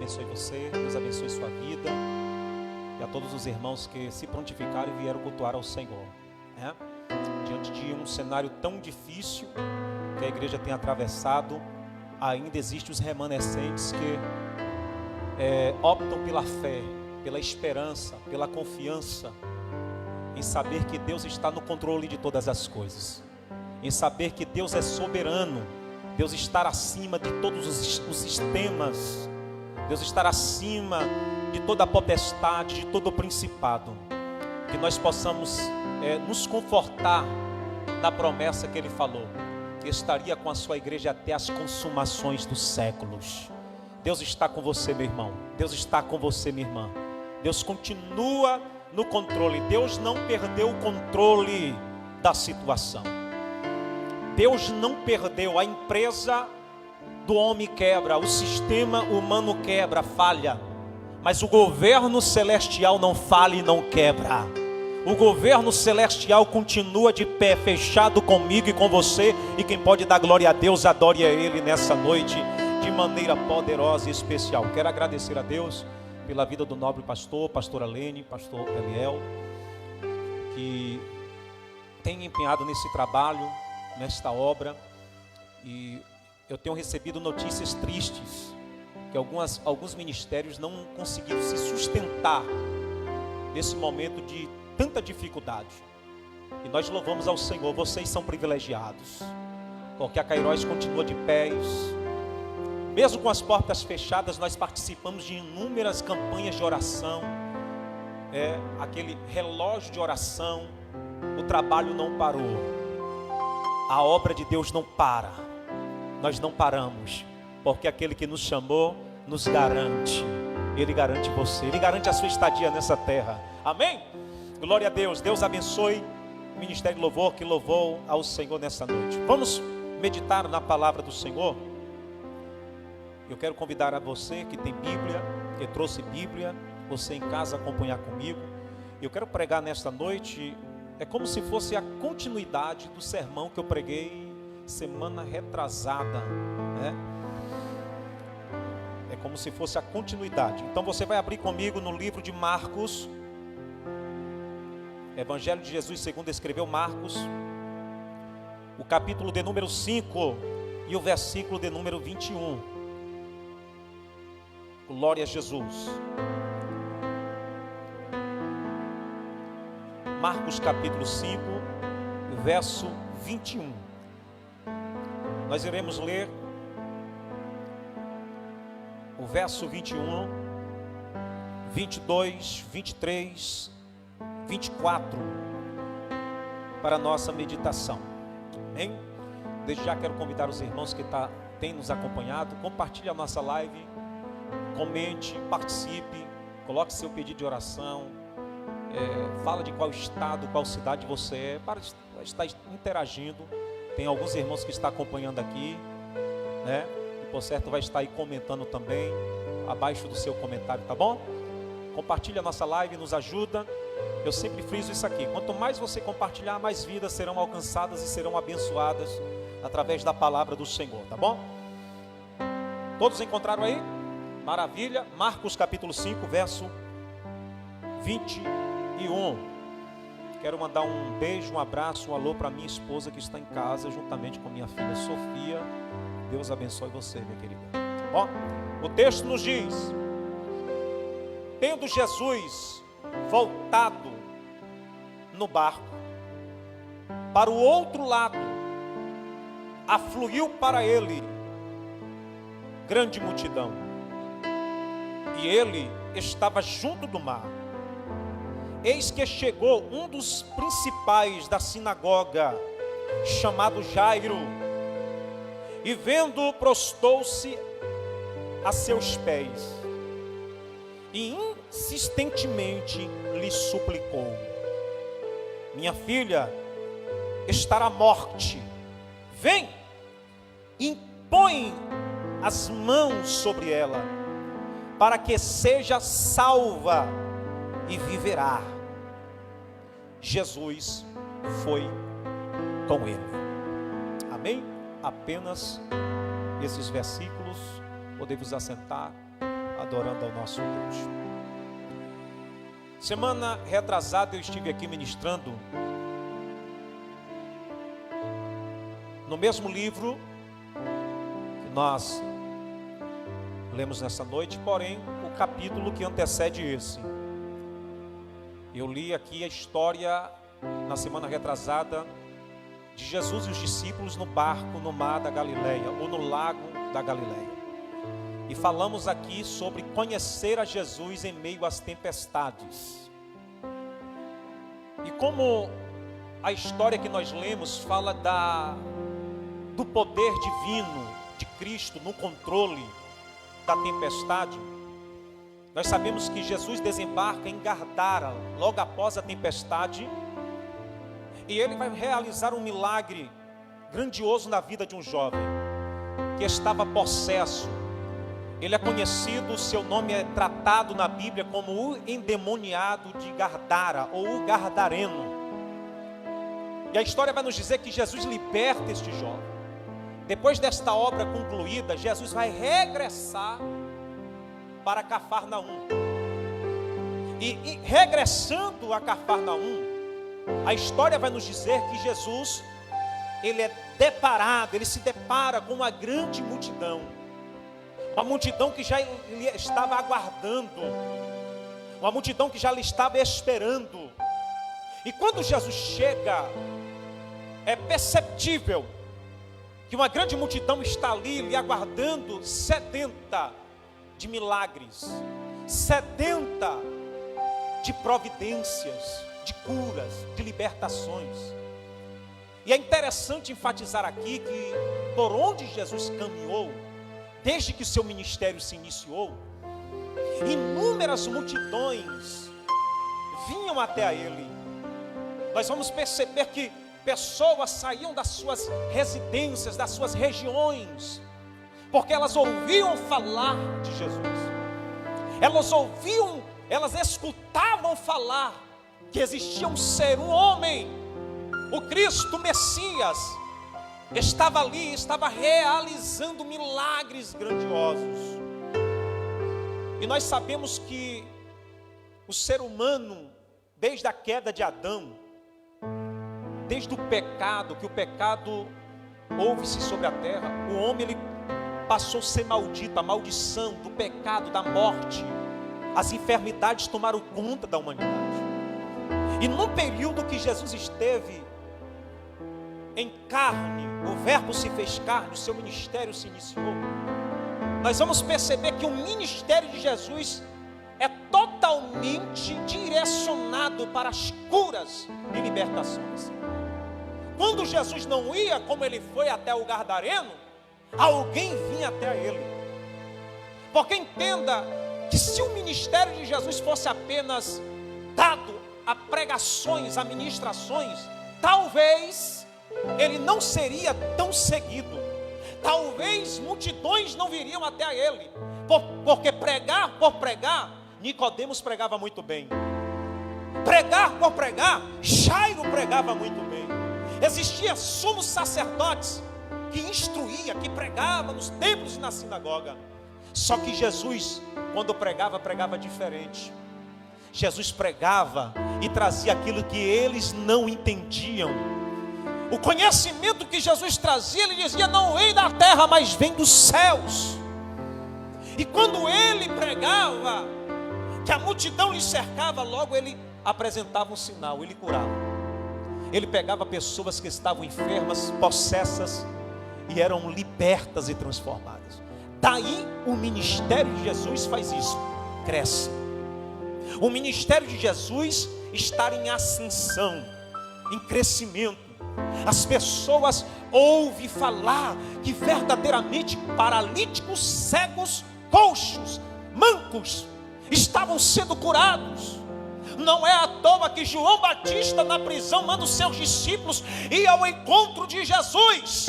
abençoe você, Deus abençoe sua vida e a todos os irmãos que se prontificaram e vieram cultuar ao Senhor, né? Diante de um cenário tão difícil que a igreja tem atravessado, ainda existem os remanescentes que optam pela fé, pela esperança, pela confiança, em saber que Deus está no controle de todas as coisas, em saber que Deus é soberano, Deus está acima de todos os sistemas, Deus está acima de toda a potestade, de todo o principado. Que nós possamos nos confortar na promessa que Ele falou, que estaria com a sua igreja até as consumações dos séculos. Deus está com você, meu irmão. Deus está com você, minha irmã. Deus continua no controle. Deus não perdeu o controle da situação. Deus não perdeu. A empresa do homem quebra, o sistema humano quebra, falha, mas o governo celestial não falha e não quebra. O governo celestial continua de pé, fechado comigo e com você, e quem pode dar glória a Deus, adore a Ele nessa noite de maneira poderosa e especial. Quero agradecer a Deus pela vida do nobre pastor, pastor Alene, pastor Eliel, que tem empenhado nesse trabalho, nesta obra, e eu tenho recebido notícias tristes, que alguns ministérios não conseguiram se sustentar nesse momento de tanta dificuldade. E nós louvamos ao Senhor. Vocês são privilegiados, porque a Kairos continua de pés. Mesmo com as portas fechadas, nós participamos de inúmeras campanhas de oração, aquele relógio de oração. O trabalho não parou, a obra de Deus não para. Nós não paramos, porque aquele que nos chamou nos garante. Ele garante você, Ele garante a sua estadia nessa terra. Amém? Glória a Deus. Deus abençoe o Ministério de Louvor que louvou ao Senhor nessa noite. Vamos meditar na palavra do Senhor. Eu quero convidar a você que tem Bíblia, que trouxe Bíblia, você em casa acompanhar comigo. Eu quero pregar nesta noite, é como se fosse a continuidade do sermão que eu preguei semana retrasada, né? É como se fosse a continuidade. Então você vai abrir comigo no livro de Marcos, Evangelho de Jesus segundo escreveu Marcos, o capítulo de número 5 e o versículo de número 21. Glória a Jesus. Marcos capítulo 5, verso 21. Nós iremos ler o verso 21, 22, 23, 24 para a nossa meditação. Amém? Desde já quero convidar os irmãos que têm nos acompanhado, compartilhe a nossa live, comente, participe, coloque seu pedido de oração, fala de qual estado, qual cidade você é, para estar interagindo. Tem alguns irmãos que estão acompanhando aqui, né? E por certo vai estar aí comentando também, abaixo do seu comentário, tá bom? Compartilhe a nossa live, nos ajuda. Eu sempre friso isso aqui: quanto mais você compartilhar, mais vidas serão alcançadas e serão abençoadas através da palavra do Senhor, tá bom? Todos encontraram aí? Maravilha. Marcos capítulo 5, verso 21. Quero mandar um beijo, um abraço, um alô para minha esposa que está em casa, juntamente com minha filha Sofia. Deus abençoe você, minha querida. Ó, o texto nos diz: tendo Jesus voltado no barco para o outro lado, afluiu para ele grande multidão, e ele estava junto do mar. Eis que chegou um dos principais da sinagoga, chamado Jairo, e vendo, prostou-se a seus pés e insistentemente lhe suplicou: minha filha está à morte, vem, impõe as mãos sobre ela, para que seja salva e viverá. Jesus foi com ele. Amém? Apenas esses versículos. Podemos assentar. adorando ao nosso Deus. Semana retrasada eu estive aqui ministrando no mesmo livro que nós lemos nessa noite, porém o capítulo que antecede esse. Eu li aqui a história na semana retrasada de Jesus e os discípulos no barco no mar da Galileia, ou no lago da Galileia. E falamos aqui sobre conhecer a Jesus em meio às tempestades. E como a história que nós lemos fala do poder divino de Cristo no controle da tempestade, nós sabemos que Jesus desembarca em Gadara logo após a tempestade, e ele vai realizar um milagre grandioso na vida de um jovem que estava possesso. Ele é conhecido, seu nome é tratado na Bíblia como o endemoniado de Gadara, ou o Gadareno. E a história vai nos dizer que Jesus liberta este jovem. Depois desta obra concluída, Jesus vai regressar para Cafarnaum. E regressando a Cafarnaum, a história vai nos dizer que Jesus, ele se depara com uma grande multidão. Uma multidão que já lhe estava aguardando, uma multidão que já lhe estava esperando. E quando Jesus chega, é perceptível que uma grande multidão está ali lhe aguardando, sedenta de milagres, sedenta de providências, de curas, de libertações. E é interessante enfatizar aqui que por onde Jesus caminhou, desde que seu ministério se iniciou, inúmeras multidões vinham até ele. Nós vamos perceber que pessoas saíam das suas residências, das suas regiões, porque elas ouviam falar de Jesus. Elas escutavam falar que existia um ser, um homem, o Cristo, o Messias, estava ali, estava realizando milagres grandiosos. E nós sabemos que o ser humano, desde a queda de Adão, desde o pecado, que o pecado houve-se sobre a terra, o homem ele passou a ser maldito, a maldição do pecado, da morte, as enfermidades tomaram conta da humanidade. E no período que Jesus esteve em carne, o verbo se fez carne, o seu ministério se iniciou, nós vamos perceber que o ministério de Jesus é totalmente direcionado para as curas e libertações. Quando Jesus não ia, como ele foi até o Gadareno, alguém vinha até ele. Porque entenda que se o ministério de Jesus fosse apenas dado a pregações, a ministrações, talvez ele não seria tão seguido. Talvez multidões não viriam até ele, porque pregar por pregar, Nicodemos pregava muito bem. Pregar por pregar, Jairo pregava muito bem. Existia sumos sacerdotes que instruía, que pregava nos templos e na sinagoga. Só que Jesus, quando pregava, pregava diferente. Jesus pregava e trazia aquilo que eles não entendiam. O conhecimento que Jesus trazia, ele dizia, não vem da terra, mas vem dos céus. E quando ele pregava, que a multidão lhe cercava, logo ele apresentava um sinal, ele curava. Ele pegava pessoas que estavam enfermas, possessas, e eram libertas e transformadas. Daí o ministério de Jesus faz isso, cresce. O ministério de Jesus está em ascensão, em crescimento. As pessoas ouvem falar que verdadeiramente paralíticos, cegos, coxos, mancos estavam sendo curados. Não é à toa que João Batista na prisão manda os seus discípulos ir ao encontro de Jesus,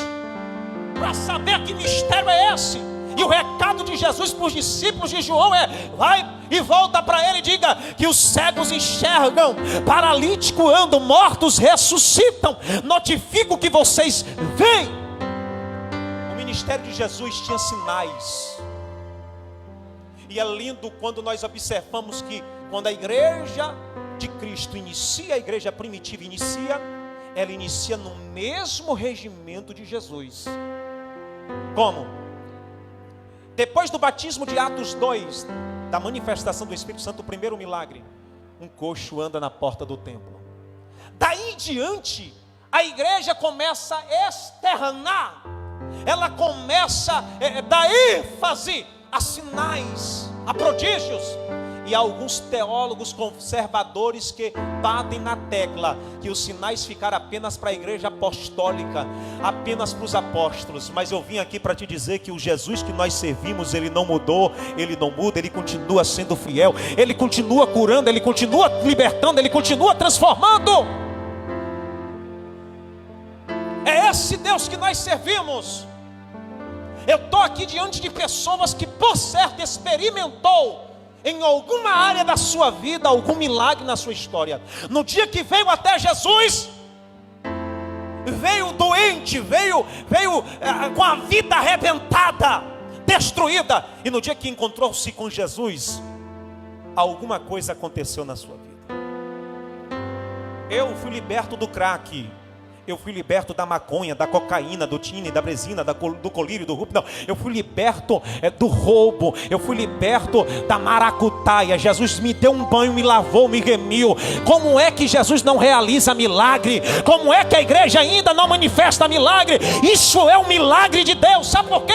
para saber que mistério é esse. E o recado de Jesus para os discípulos de João é: vai e volta para ele e diga que os cegos enxergam, paralíticos andam, mortos ressuscitam. Notifico que vocês veem. O ministério de Jesus tinha sinais. E é lindo quando nós observamos que quando a igreja de Cristo inicia, a igreja primitiva inicia, ela inicia no mesmo regimento de Jesus. Como? Depois do batismo de Atos 2, da manifestação do Espírito Santo, o primeiro milagre, um coxo anda na porta do templo. Daí em diante, a igreja começa a externar, ela começa a dar ênfase a sinais, a prodígios. E há alguns teólogos conservadores que batem na tecla que os sinais ficaram apenas para a igreja apostólica, apenas para os apóstolos. Mas eu vim aqui para te dizer que o Jesus que nós servimos, ele não mudou, ele não muda, ele continua sendo fiel, ele continua curando, ele continua libertando, ele continua transformando. É esse Deus que nós servimos. Eu estou aqui diante de pessoas que por certo experimentou em alguma área da sua vida algum milagre na sua história. No dia que veio até Jesus, veio doente, veio com a vida arrebentada, destruída. E no dia que encontrou-se com Jesus, alguma coisa aconteceu na sua vida. Eu fui liberto do crack, eu fui liberto da maconha, da cocaína, do tine, da bresina, do colírio, do rúpio. Não, eu fui liberto do roubo, eu fui liberto da maracutaia. Jesus me deu um banho, me lavou, me remiu. Como é que Jesus não realiza milagre? Como é que a igreja ainda não manifesta milagre? Isso é um milagre de Deus, sabe por quê?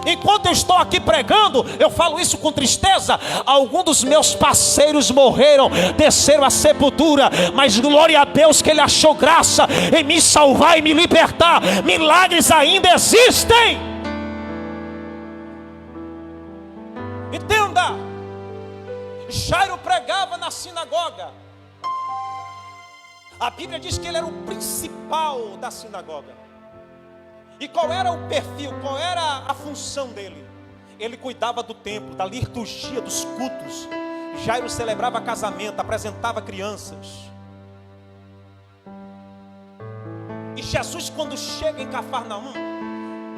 Enquanto eu estou aqui pregando, eu falo isso com tristeza. Alguns dos meus parceiros morreram, desceram à sepultura, mas glória a Deus que Ele achou graça em me salvar e me libertar. Milagres ainda existem. Entenda, Jairo pregava na sinagoga. A Bíblia diz que ele era o principal da sinagoga. E qual era o perfil, qual era a função dele? Ele cuidava do templo, da liturgia, dos cultos. Jairo celebrava casamento, apresentava crianças. E Jesus, quando chega em Cafarnaum,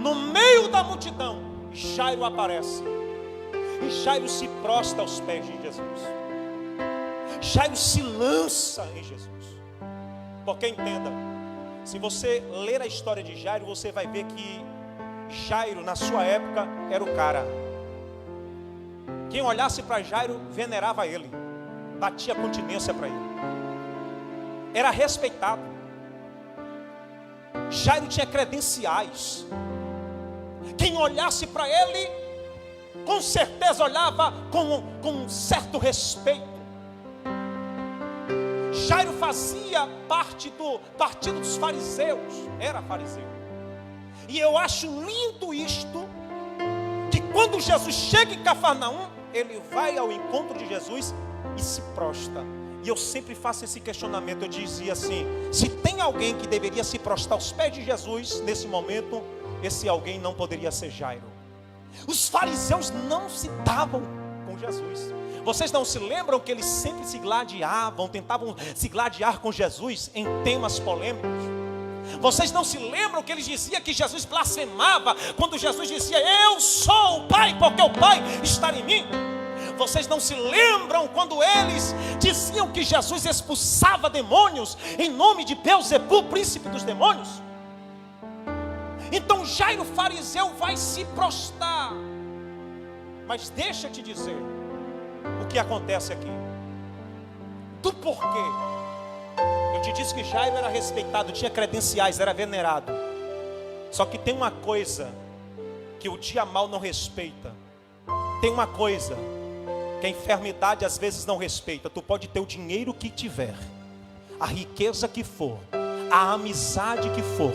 no meio da multidão, Jairo aparece. E Jairo se prostra aos pés de Jesus. Jairo se lança em Jesus. Porque entenda, se você ler a história de Jairo, você vai ver que Jairo, na sua época, era o cara. Quem olhasse para Jairo, venerava ele, batia continência para ele. Era respeitado. Jairo tinha credenciais. Quem olhasse para ele, com certeza olhava com um certo respeito. Jairo fazia parte do partido dos fariseus, era fariseu. E eu acho lindo isto, que quando Jesus chega em Cafarnaum, ele vai ao encontro de Jesus e se prostra. E eu sempre faço esse questionamento, eu dizia assim, se tem alguém que deveria se prostrar aos pés de Jesus nesse momento, esse alguém não poderia ser Jairo. Os fariseus não se davam com Jesus. Vocês não se lembram que eles sempre se gladiavam, tentavam se gladiar com Jesus em temas polêmicos? Vocês não se lembram que eles diziam que Jesus blasfemava quando Jesus dizia, eu sou o Pai, porque o Pai está em mim? Vocês não se lembram quando eles diziam que Jesus expulsava demônios em nome de Beelzebul, príncipe dos demônios? Então Jairo fariseu vai se prostrar. Mas deixa eu te dizer o que acontece aqui, do porquê. Eu te disse que Jairo era respeitado, tinha credenciais, era venerado. Só que tem uma coisa que o dia mal não respeita. Tem uma coisa que a enfermidade às vezes não respeita. Tu pode ter o dinheiro que tiver, a riqueza que for, a amizade que for.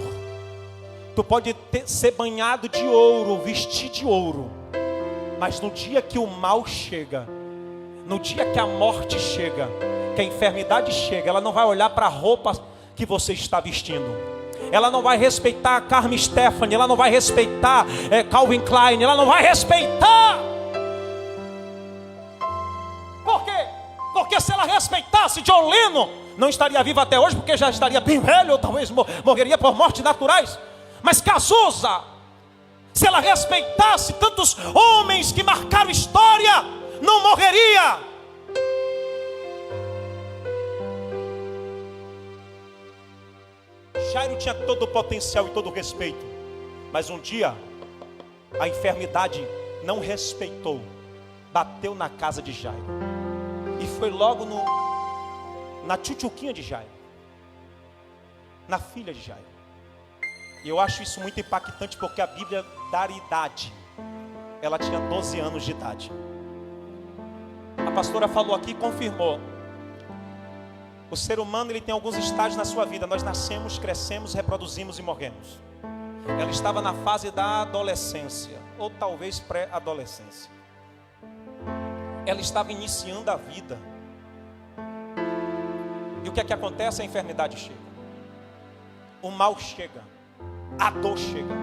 Tu pode ser banhado de ouro, vestir de ouro. Mas no dia que o mal chega, no dia que a morte chega, que a enfermidade chega, ela não vai olhar para a roupa que você está vestindo. Ela não vai respeitar Carmen Stephanie, ela não vai respeitar Calvin Klein, ela não vai respeitar. Por quê? Porque se ela respeitasse John Lennon, não estaria vivo até hoje, porque já estaria bem velho, ou talvez morreria por mortes naturais. Mas Cazuza, Se ela respeitasse tantos homens que marcaram história, não morreria. Jairo tinha todo o potencial e todo o respeito, mas um dia a enfermidade não respeitou, bateu na casa de Jairo e foi logo na tchutchuquinha de Jairo, na filha de Jairo. E eu acho isso muito impactante, porque a Bíblia dá a idade. Ela tinha 12 anos de idade. A pastora falou aqui e confirmou. O ser humano, ele tem alguns estágios na sua vida. Nós nascemos, crescemos, reproduzimos e morremos. Ela estava na fase da adolescência, ou talvez pré-adolescência. Ela estava iniciando a vida. E o que é que acontece? A enfermidade chega, o mal chega, a dor chega.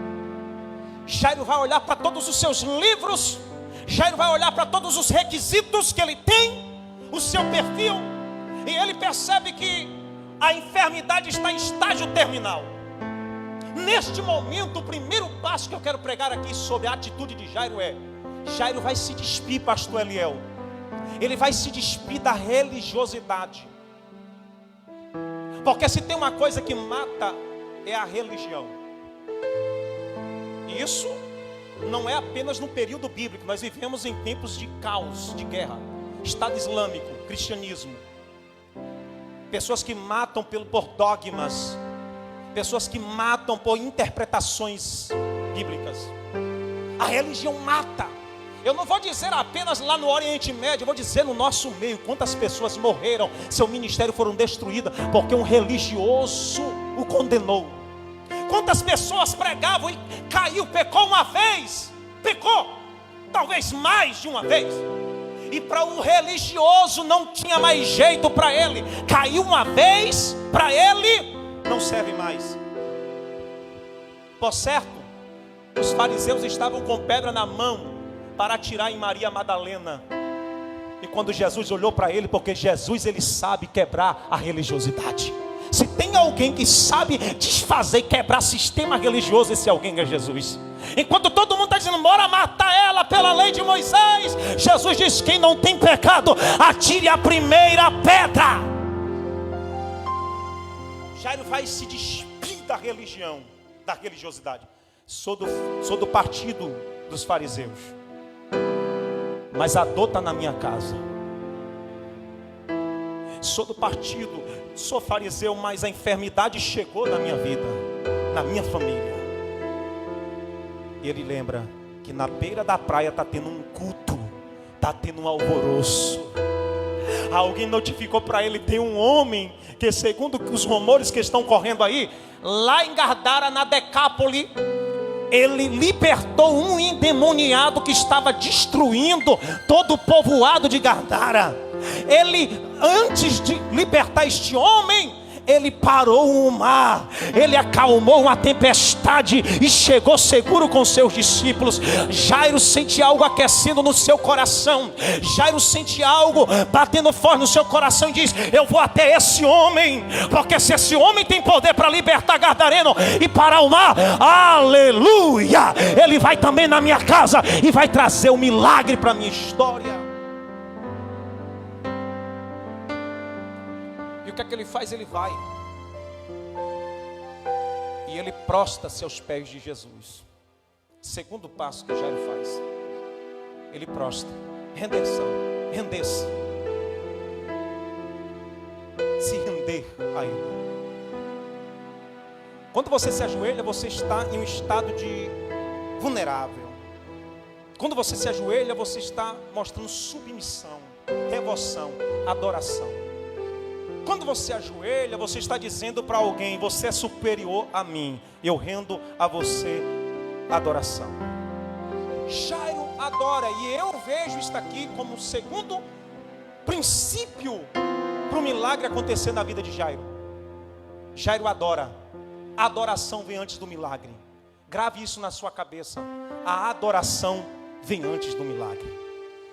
Jairo vai olhar para todos os seus livros, Jairo vai olhar para todos os requisitos que ele tem, o seu perfil, e ele percebe que a enfermidade está em estágio terminal. Neste momento, o primeiro passo que eu quero pregar aqui sobre a atitude de Jairo é: Jairo vai se despir, pastor Eliel. Ele vai se despir da religiosidade. Porque se tem uma coisa que mata, é a religião. E isso não é apenas no período bíblico. Nós vivemos em tempos de caos, de guerra. Estado Islâmico, cristianismo. Pessoas que matam por dogmas. Pessoas que matam por interpretações bíblicas. A religião mata. Eu não vou dizer apenas lá no Oriente Médio, eu vou dizer no nosso meio. Quantas pessoas morreram, seu ministério foram destruídas porque um religioso o condenou. Quantas pessoas pregavam e caiu, pecou uma vez, pecou talvez mais de uma vez, e para o religioso não tinha mais jeito para ele. Caiu uma vez, para ele não serve mais. Por certo, os fariseus estavam com pedra na mão para atirar em Maria Madalena. E quando Jesus olhou para ele, porque Jesus, ele sabe quebrar a religiosidade. Se tem alguém que sabe desfazer e quebrar sistema religioso, esse alguém é Jesus. Enquanto todo mundo está dizendo: bora matar ela pela lei de Moisés, Jesus diz: quem não tem pecado, atire a primeira pedra. Jairo vai se despir da religião, da religiosidade. Sou do partido dos fariseus, mas a dor está na minha casa. Sou do partido, sou fariseu, mas a enfermidade chegou na minha vida, na minha família. E ele lembra que na beira da praia está tendo um culto, está tendo um alvoroço. Alguém notificou para ele: tem um homem que, segundo os rumores que estão correndo aí, lá em Gadara, na Decápole, ele libertou um endemoniado que estava destruindo todo o povoado de Gadara. Ele, antes de libertar este homem, ele parou o mar, ele acalmou uma tempestade e chegou seguro com seus discípulos. Jairo sente algo aquecendo no seu coração. Jairo sente algo batendo forte no seu coração e diz: eu vou até esse homem, porque se esse homem tem poder para libertar Gadareno e parar o mar, aleluia, ele vai também na minha casa e vai trazer um milagre para a minha história. O que é que ele faz? Ele vai e ele prostra-se aos pés de Jesus. Segundo passo que Jairo faz, ele prostra, rendição, render-se, se render a ele. Quando você se ajoelha, você está em um estado de vulnerável. Quando você se ajoelha, você está mostrando submissão, devoção, adoração. Quando você ajoelha, você está dizendo para alguém: você é superior a mim, eu rendo a você adoração. Jairo adora, e eu vejo isso aqui como um segundo princípio para o milagre acontecer na vida de Jairo. Jairo adora, a adoração vem antes do milagre. Grave isso na sua cabeça: a adoração vem antes do milagre.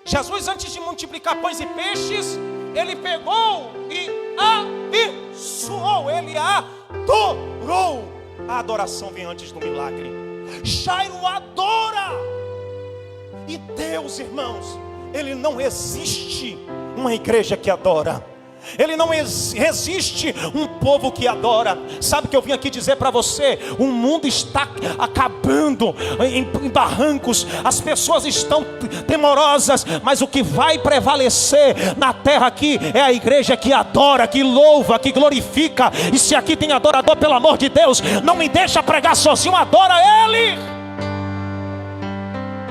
Jesus, antes de multiplicar pães e peixes, ele pegou e abençoou, ele adorou. A adoração vem antes do milagre. Jairo adora. E Deus, irmãos, Ele não resiste uma igreja que adora. Ele não resiste um povo que adora. Sabe o que eu vim aqui dizer para você? O mundo está acabando em barrancos. As pessoas estão temorosas. Mas o que vai prevalecer na terra aqui é a igreja que adora, que louva, que glorifica. E se aqui tem adorador, pelo amor de Deus, não me deixa pregar sozinho, adora Ele.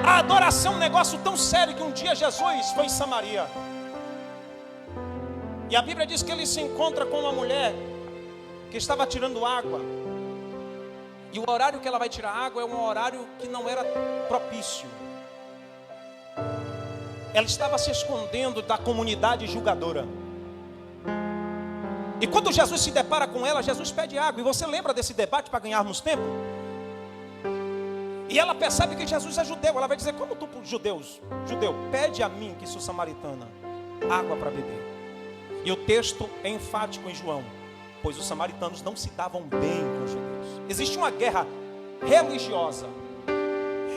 A adoração é um negócio tão sério que um dia Jesus foi em Samaria. E a Bíblia diz que ele se encontra com uma mulher que estava tirando água. E o horário que ela vai tirar água é um horário que não era propício. Ela estava se escondendo da comunidade julgadora. E quando Jesus se depara com ela, Jesus pede água. E você lembra desse debate para ganharmos tempo? E ela percebe que Jesus é judeu. Ela vai dizer: como tu, judeu, pede a mim, que sou samaritana, água para beber. E o texto é enfático em João: pois os samaritanos não se davam bem com os judeus. Existe uma guerra religiosa,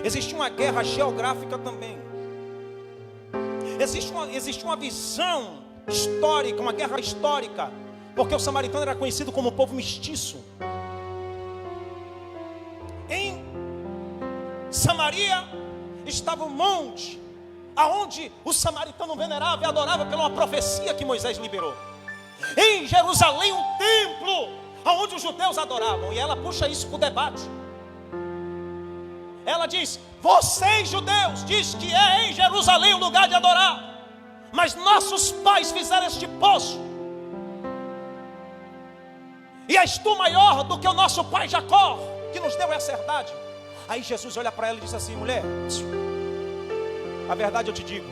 existe uma guerra geográfica também. Existe uma visão histórica, uma guerra histórica, porque o samaritano era conhecido como um povo mestiço. Em Samaria estava um monte aonde o samaritano venerava e adorava pela uma profecia que Moisés liberou. Em Jerusalém, um templo aonde os judeus adoravam. E ela puxa isso para o debate. Ela diz: vocês judeus diz que é em Jerusalém o lugar de adorar, mas nossos pais fizeram este poço. E és tu maior do que o nosso pai Jacó, que nos deu essa herdade. Aí Jesus olha para ela e diz assim: mulher, a verdade eu te digo,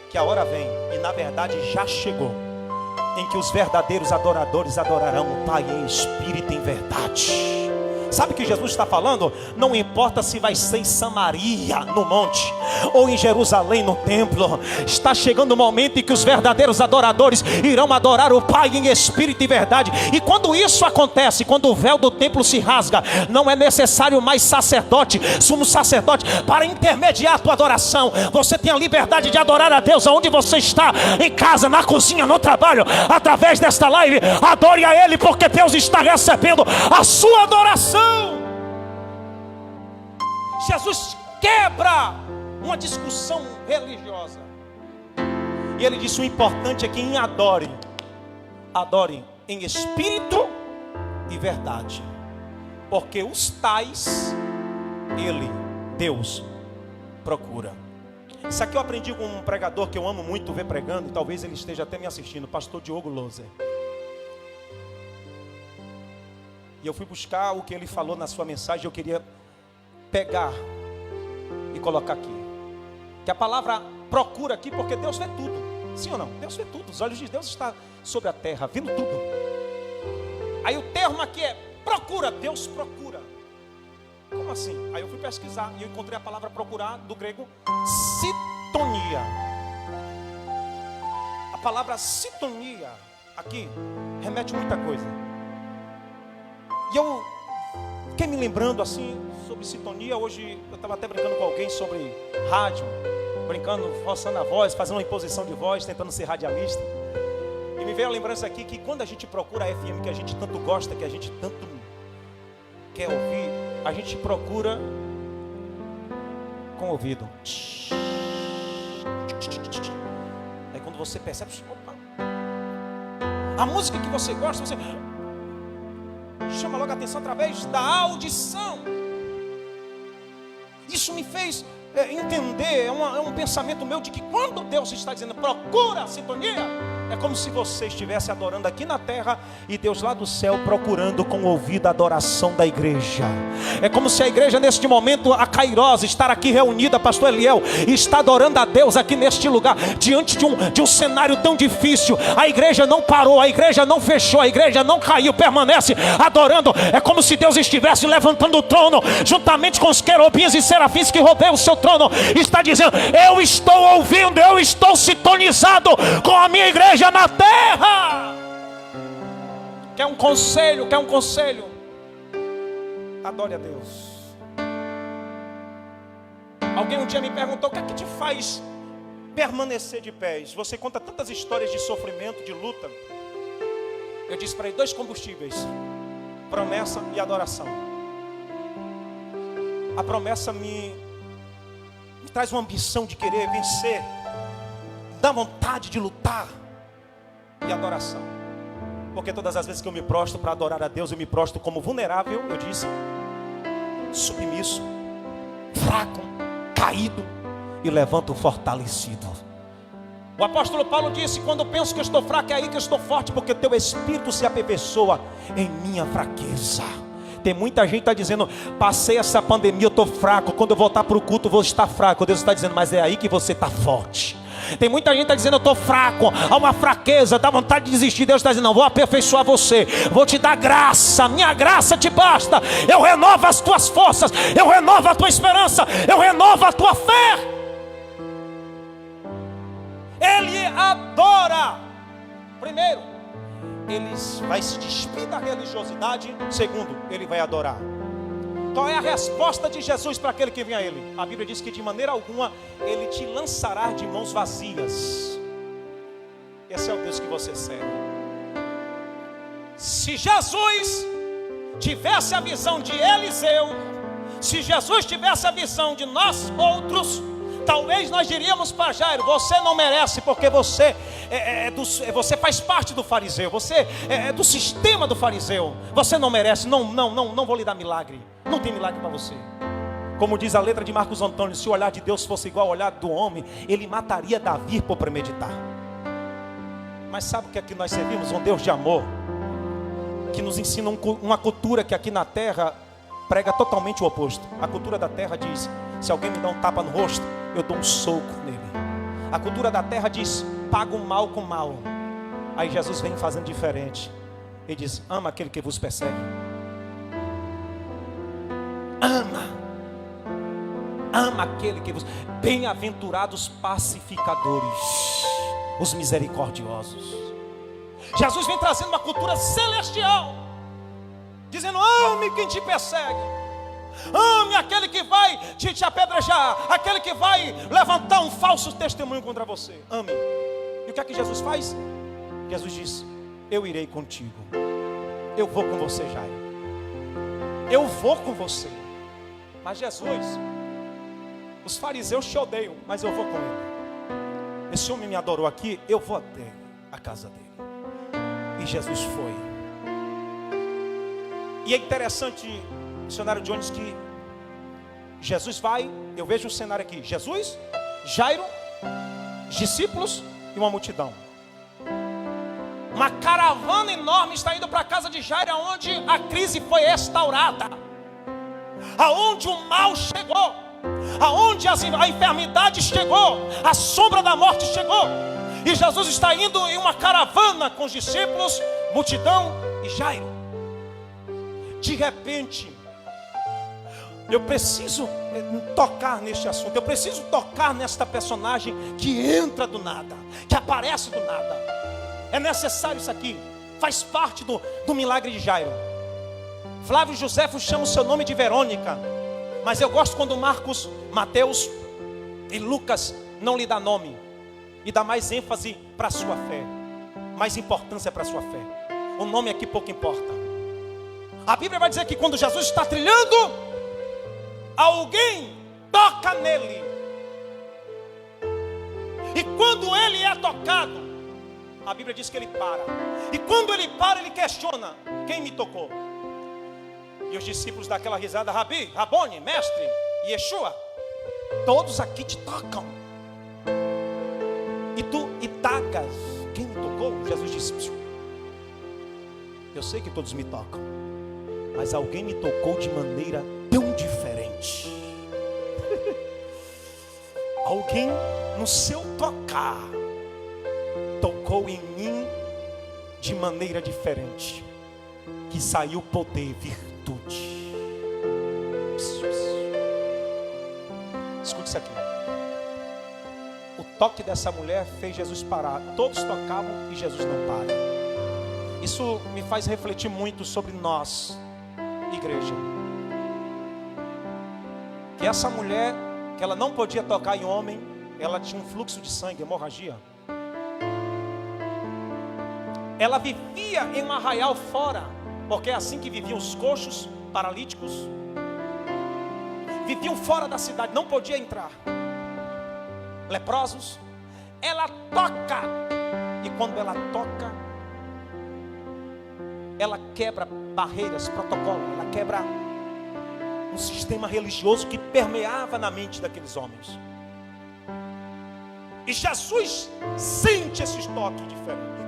que a hora vem, e na verdade já chegou, em que os verdadeiros adoradores adorarão o Pai em espírito e em verdade. Sabe o que Jesus está falando? Não importa se vai ser em Samaria, no monte, ou em Jerusalém, no templo. Está chegando o momento em que os verdadeiros adoradores irão adorar o Pai em espírito e verdade. E quando isso acontece, quando o véu do templo se rasga, não é necessário mais sacerdote, sumo sacerdote, para intermediar a tua adoração. Você tem a liberdade de adorar a Deus aonde você está, em casa, na cozinha, no trabalho, através desta live. Adore a Ele, porque Deus está recebendo a sua adoração. Jesus quebra uma discussão religiosa. E ele disse: o importante é que adorem em espírito e verdade, porque os tais Deus procura. Isso aqui eu aprendi com um pregador que eu amo muito ver pregando, e talvez ele esteja até me assistindo, o pastor Diogo Loser. E eu fui buscar o que ele falou na sua mensagem. Eu queria pegar e colocar aqui. Que a palavra procura aqui, porque Deus vê tudo. Sim ou não? Deus vê tudo. Os olhos de Deus estão sobre a terra, vendo tudo. Aí o termo aqui é procura. Deus procura. Como assim? Aí eu fui pesquisar e eu encontrei a palavra procurar do grego sintonia. A palavra sintonia aqui remete a muita coisa. E eu fiquei me lembrando assim sobre sintonia. Hoje eu estava até brincando com alguém sobre rádio, brincando, forçando a voz, fazendo uma imposição de voz, tentando ser radialista. E me veio a lembrança aqui que quando a gente procura a FM que a gente tanto gosta, que a gente tanto quer ouvir, a gente procura com o ouvido. Aí quando você percebe, opa, a música que você gosta, você chama logo a atenção através da audição. Isso me fez entender, é um pensamento meu de que quando Deus está dizendo procura a sintonia, é como se você estivesse adorando aqui na terra e Deus lá do céu procurando com o ouvido a adoração da igreja. É como se a igreja neste momento, a Kairos, estar aqui reunida, pastor Eliel, e está adorando a Deus aqui neste lugar, diante de um cenário tão difícil. A igreja não parou, a igreja não fechou, a igreja não caiu, permanece adorando. É como se Deus estivesse levantando o trono, juntamente com os querubins e serafins que rodeiam o seu trono, e está dizendo: eu estou ouvindo, eu estou sintonizado com a minha igreja na terra. Quer um conselho? Adore a Deus. Alguém um dia me perguntou: o que é que te faz permanecer de pés? Você conta tantas histórias de sofrimento, de luta. Eu disse para ele: 2 combustíveis: promessa e adoração. A promessa me traz uma ambição de querer vencer, dá vontade de lutar. E adoração, porque todas as vezes que eu me prostro para adorar a Deus, eu me prostro como vulnerável, eu disse, submisso, fraco, caído, e levanto fortalecido. O apóstolo Paulo disse: quando eu penso que eu estou fraco, é aí que eu estou forte, porque teu espírito se aperfeiçoa em minha fraqueza. Tem muita gente que está dizendo: passei essa pandemia, eu estou fraco, quando eu voltar para o culto eu vou estar fraco. Deus está dizendo: mas é aí que você está forte. Tem muita gente que está dizendo: eu estou fraco, há uma fraqueza, dá vontade de desistir. Deus está dizendo: não, vou aperfeiçoar você, vou te dar graça, minha graça te basta. Eu renovo as tuas forças, eu renovo a tua esperança, eu renovo a tua fé. Ele adora. Primeiro, ele vai se despir da religiosidade. Segundo, ele vai adorar. Qual é a resposta de Jesus para aquele que vem a ele? A Bíblia diz que de maneira alguma ele te lançará de mãos vazias. Esse é o Deus que você serve. Se Jesus tivesse a visão de Eliseu, se Jesus tivesse a visão de nós outros, talvez nós diríamos para Jairo: você não merece, porque você você faz parte do fariseu, você é do sistema do fariseu, você não merece, não vou lhe dar milagre, não tem milagre para você. Como diz a letra de Marcos Antônio: se o olhar de Deus fosse igual ao olhar do homem, ele mataria Davi por premeditar. Mas sabe o que é que nós servimos? Um Deus de amor, que nos ensina uma cultura que aqui na terra prega totalmente o oposto. A cultura da terra diz: se alguém me dá um tapa no rosto, eu dou um soco nele. A cultura da terra diz: paga o mal com o mal. Aí Jesus vem fazendo diferente. Ele diz: ama aquele que vos persegue. Ama aquele que vos... Bem-aventurados pacificadores, os misericordiosos. Jesus vem trazendo uma cultura celestial, dizendo: ame quem te persegue, ame aquele que vai te apedrejar, aquele que vai levantar um falso testemunho contra você. Ame. E o que é que Jesus faz? Jesus diz: eu irei contigo, eu vou com você, Jairo, eu vou com você. Mas Jesus, os fariseus te odeiam, mas eu vou com ele. Esse homem me adorou aqui, eu vou até a casa dele. E Jesus foi. E é interessante, missionário Jones, que Jesus vai, eu vejo um cenário aqui: Jesus, Jairo, discípulos e uma multidão. Uma caravana enorme está indo para a casa de Jairo, onde a crise foi restaurada, aonde o mal chegou, aonde a enfermidade chegou, a sombra da morte chegou. E Jesus está indo em uma caravana com os discípulos, multidão e Jairo. De repente, eu preciso tocar neste assunto, eu preciso tocar nesta personagem que entra do nada, que aparece do nada. É necessário isso aqui, faz parte do milagre de Jairo. Flávio Joséfo chama o seu nome de Verônica, mas eu gosto quando Marcos, Mateus e Lucas não lhe dá nome, e dá mais ênfase para a sua fé, mais importância para a sua fé. O nome aqui pouco importa. A Bíblia vai dizer que quando Jesus está trilhando, alguém toca nele. E quando ele é tocado, a Bíblia diz que ele para. E quando ele para, ele questiona: quem me tocou? E os discípulos dão aquela risada: Rabi, Rabone, mestre, Yeshua, todos aqui te tocam. E tu indagas: quem me tocou? Jesus disse: eu sei que todos me tocam, mas alguém me tocou de maneira tão diferente. Alguém no seu tocar tocou em mim de maneira diferente, que saiu poder, virtude. Escute isso aqui. O toque dessa mulher fez Jesus parar. Todos tocavam e Jesus não para. Isso me faz refletir muito sobre nós, igreja. Que essa mulher que ela não podia tocar em homem, ela tinha um fluxo de sangue, hemorragia. Ela vivia em um arraial fora, porque é assim que viviam os coxos, paralíticos. Viviam fora da cidade, não podia entrar. Leprosos. Ela toca, e quando ela toca, ela quebra barreiras, protocolo, ela quebra um sistema religioso que permeava na mente daqueles homens. E Jesus sente esse toque diferente.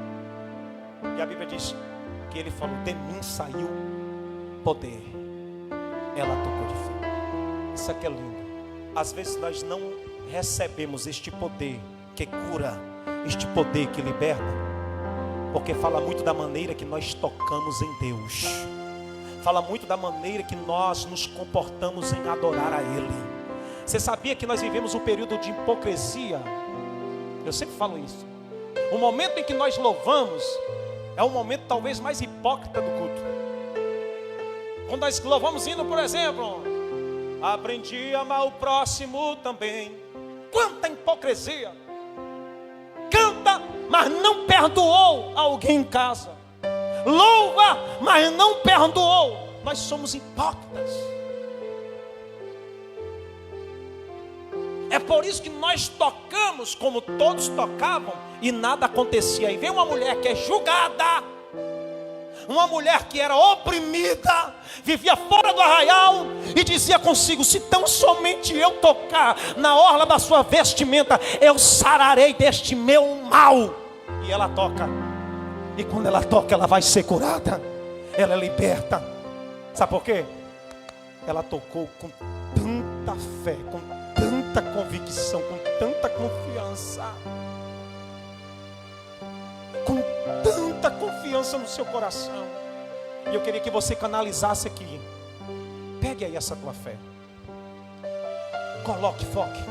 E a Bíblia diz que ele falou: de mim saiu poder. Ela tocou de fé. Isso aqui é lindo. Às vezes nós não recebemos este poder que cura, este poder que liberta, porque fala muito da maneira que nós tocamos em Deus. Fala muito da maneira que nós nos comportamos em adorar a Ele. Você sabia que nós vivemos um período de hipocrisia? Eu sempre falo isso. O momento em que nós louvamos é o momento talvez mais hipócrita do culto. Quando nós louvamos hino, por exemplo, aprendi a amar o próximo também. Quanta hipocrisia! Canta, mas não perdoou alguém em casa. Louva, mas não perdoou. Nós somos hipócritas. É por isso que nós tocamos como todos tocavam e nada acontecia. E vem uma mulher que é julgada, uma mulher que era oprimida, vivia fora do arraial e dizia consigo: se tão somente eu tocar na orla da sua vestimenta, eu sararei deste meu mal. E ela toca. E quando ela toca, ela vai ser curada. Ela é liberta. Sabe por quê? Ela tocou com tanta fé, com tanta convicção, com tanta confiança. Com tanta confiança no seu coração. E eu queria que você canalizasse aqui. Pegue aí essa tua fé. Coloque, foque.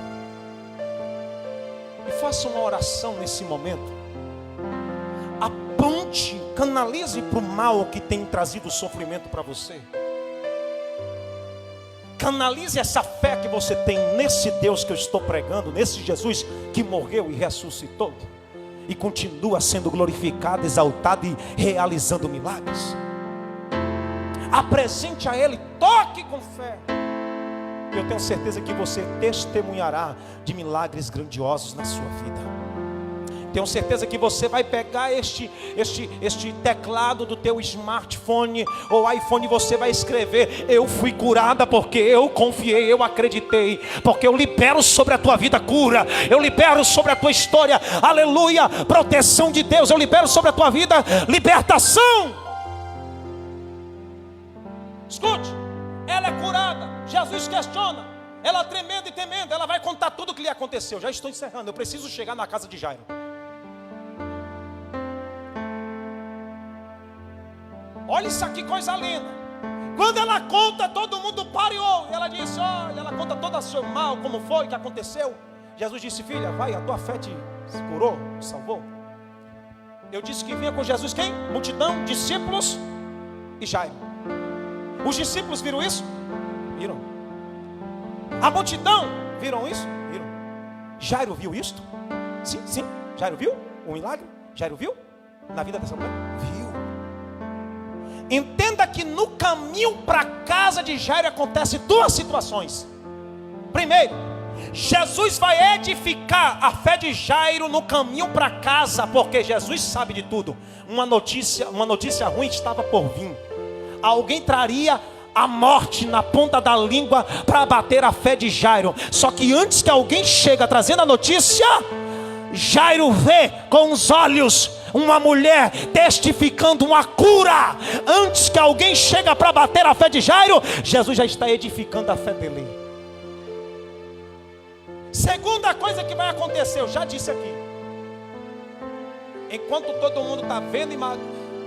E faça uma oração nesse momento. Aponte, canalize para o mal que tem trazido sofrimento para você. Canalize essa fé que você tem nesse Deus que eu estou pregando, nesse Jesus que morreu e ressuscitou e continua sendo glorificado, exaltado e realizando milagres. Apresente a Ele, toque com fé. Eu tenho certeza que você testemunhará de milagres grandiosos na sua vida. Tenho certeza que você vai pegar este teclado do teu smartphone ou iPhone e você vai escrever: eu fui curada porque eu confiei, eu acreditei. Porque eu libero sobre a tua vida cura, eu libero sobre a tua história, aleluia, proteção de Deus. Eu libero sobre a tua vida libertação. Escute, ela é curada. Jesus questiona, ela tremendo e temendo, ela vai contar tudo o que lhe aconteceu. Já estou encerrando, eu preciso chegar na casa de Jairo. Olha isso aqui, coisa linda. Quando ela conta, todo mundo para e ouve. Ela disse: olha, ela conta todo o seu mal, como foi, o que aconteceu. Jesus disse: filha, vai, a tua fé te curou, te salvou. Eu disse que vinha com Jesus quem? Multidão, discípulos e Jairo. Os discípulos viram isso? Viram. A multidão, viram isso? Viram. Jairo viu isto? Sim, sim. Jairo viu o milagre? Jairo viu? Na vida dessa mulher? Viu. Entenda que no caminho para a casa de Jairo acontecem duas situações. Primeiro, Jesus vai edificar a fé de Jairo no caminho para casa, porque Jesus sabe de tudo. Uma notícia ruim estava por vir. Alguém traria a morte na ponta da língua para abater a fé de Jairo. Só que antes que alguém chega trazendo a notícia, Jairo vê com os olhos uma mulher testificando uma cura. Antes que alguém chega para bater a fé de Jairo, Jesus já está edificando a fé dele. Segunda coisa que vai acontecer, eu já disse aqui. Enquanto todo mundo está vendo e